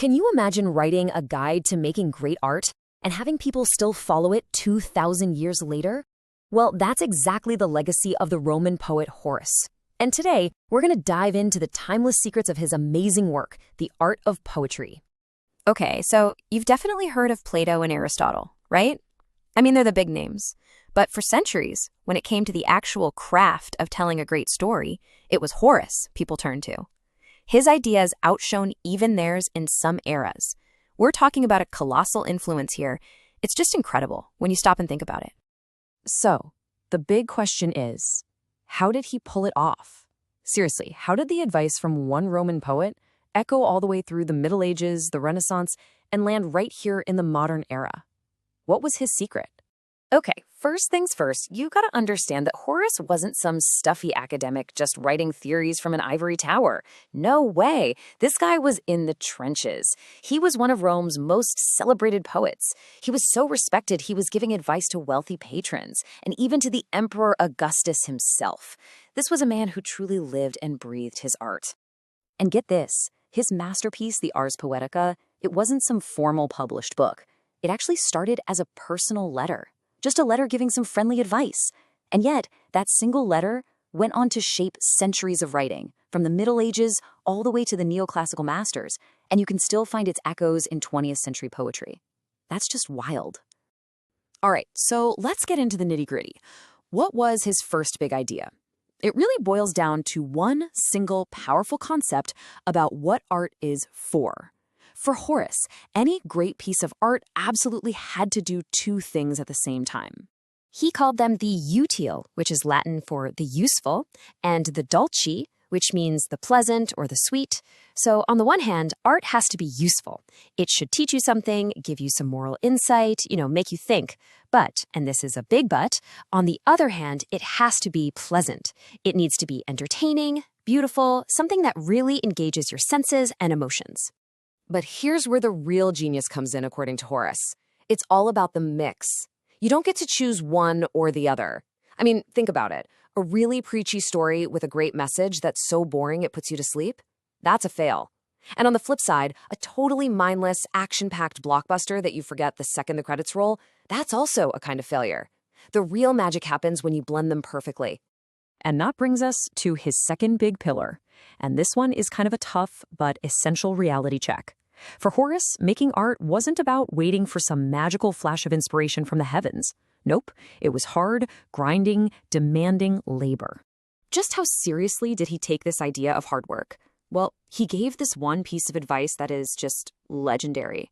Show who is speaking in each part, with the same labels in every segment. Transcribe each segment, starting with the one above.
Speaker 1: Can you imagine writing a guide to making great art and having people still follow it 2,000 years later? Well, that's exactly the legacy of the Roman poet Horace. And today, we're going to dive into the timeless secrets of his amazing work, the art of poetry.
Speaker 2: Okay, so you've definitely heard of Plato and Aristotle, right? I mean, they're the big names. But for centuries, when it came to the actual craft of telling a great story, it was Horace people turned to. His ideas outshone even theirs in some eras. We're talking about a colossal influence here. It's just incredible when you stop and think about it.
Speaker 1: So, the big question is, how did he pull it off? Seriously, how did the advice from one Roman poet echo all the way through the Middle Ages, the Renaissance, and land right here in the modern era? What was his secret? Okay, first things first, you gotta understand that Horace wasn't some stuffy academic just writing theories from an ivory tower. No way. This guy was in the trenches. He was one of Rome's most celebrated poets. He was so respected, he was giving advice to wealthy patrons, and even to the Emperor Augustus himself. This was a man who truly lived and breathed his art. And get this, his masterpiece, the Ars Poetica, it wasn't some formal published book. It actually started as a personal letter. Just a letter giving some friendly advice. And yet, that single letter went on to shape centuries of writing, from the Middle Ages all the way to the neoclassical masters, and you can still find its echoes in 20th century poetry. That's just wild. All right, so let's get into the nitty-gritty. What was his first big idea? It really boils down to one single powerful concept about what art is for. For Horace, any great piece of art absolutely had to do two things at the same time.
Speaker 2: He called them the utile, which is Latin for the useful, and the dulce, which means the pleasant or the sweet. So on the one hand, art has to be useful. It should teach you something, give you some moral insight, make you think. But, and this is a big but, on the other hand, it has to be pleasant. It needs to be entertaining, beautiful, something that really engages your senses and emotions.
Speaker 1: But here's where the real genius comes in, according to Horace. It's all about the mix. You don't get to choose one or the other. I mean, think about it. A really preachy story with a great message that's so boring it puts you to sleep? That's a fail. And on the flip side, a totally mindless, action-packed blockbuster that you forget the second the credits roll, that's also a kind of failure. The real magic happens when you blend them perfectly. And that brings us to his second big pillar. And this one is kind of a tough but essential reality check. For Horace, making art wasn't about waiting for some magical flash of inspiration from the heavens. Nope, it was hard, grinding, demanding labor. Just how seriously did he take this idea of hard work? Well, he gave this one piece of advice that is just legendary.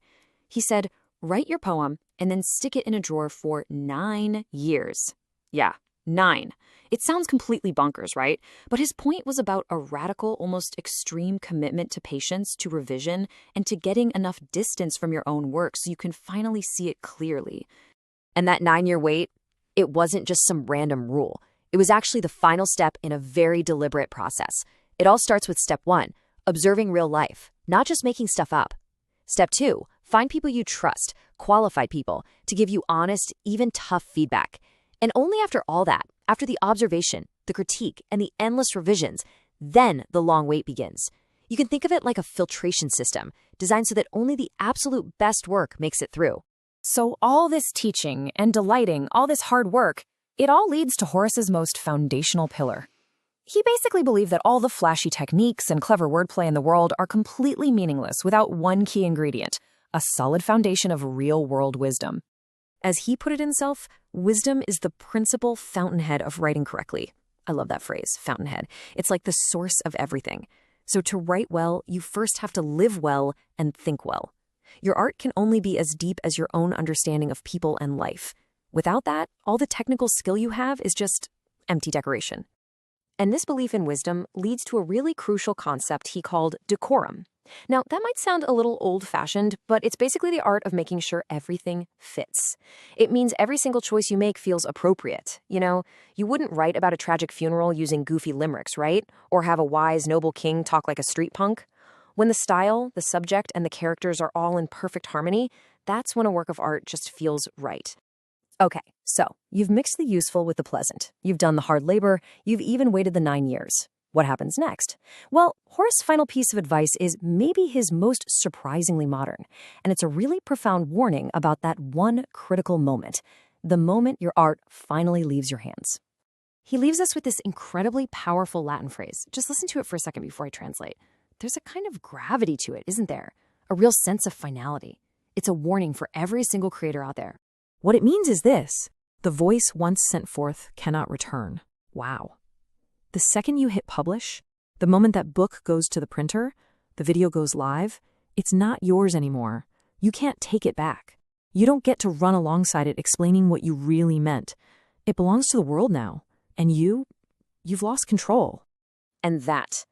Speaker 1: He said, write your poem and then stick it in a drawer for 9 years. Yeah, 9. It sounds completely bonkers, right? But his point was about a radical, almost extreme commitment to patience, to revision, and to getting enough distance from your own work so you can finally see it clearly. And that 9-year wait, it wasn't just some random rule. It was actually the final step in a very deliberate process. It all starts with step 1, observing real life, not just making stuff up. Step 2, find people you trust, qualified people, to give you honest, even tough feedback. And only after all that, after the observation, the critique, and the endless revisions, then the long wait begins. You can think of it like a filtration system, designed so that only the absolute best work makes it through. So all this teaching and delighting, all this hard work, it all leads to Horace's most foundational pillar. He basically believed that all the flashy techniques and clever wordplay in the world are completely meaningless without one key ingredient, a solid foundation of real-world wisdom. As he put it himself, wisdom is the principal fountainhead of writing correctly. I love that phrase, fountainhead. It's like the source of everything. So to write well, you first have to live well and think well. Your art can only be as deep as your own understanding of people and life. Without that, all the technical skill you have is just empty decoration. And this belief in wisdom leads to a really crucial concept he called decorum. Now, that might sound a little old-fashioned, but it's basically the art of making sure everything fits. It means every single choice you make feels appropriate. You wouldn't write about a tragic funeral using goofy limericks, right? Or have a wise, noble king talk like a street punk. When the style, the subject, and the characters are all in perfect harmony, that's when a work of art just feels right. Okay, so you've mixed the useful with the pleasant. You've done the hard labor. You've even waited the 9 years.
Speaker 2: What happens next? Well, Horace's final piece of advice is maybe his most surprisingly modern, and it's a really profound warning about that one critical moment, the moment your art finally leaves your hands. He leaves us with this incredibly powerful Latin phrase. Just listen to it for a second before I translate. There's a kind of gravity to it, isn't there? A real sense of finality. It's a warning for every single creator out there.
Speaker 3: What it means is this: the voice once sent forth cannot return. Wow. The second you hit publish, the moment that book goes to the printer, the video goes live, it's not yours anymore. You can't take it back. You don't get to run alongside it explaining what you really meant. It belongs to the world now, and you've lost control.
Speaker 1: And that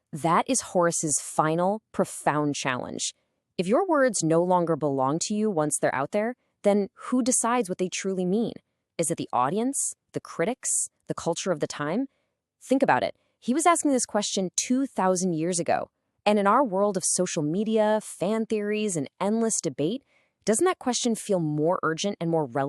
Speaker 1: is Horace's final, profound challenge. If your words no longer belong to you once they're out there, then who decides what they truly mean? Is it the audience, the critics, the culture of the time? Think about it. He was asking this question 2,000 years ago. And in our world of social media, fan theories, and endless debate, doesn't that question feel more urgent and more relevant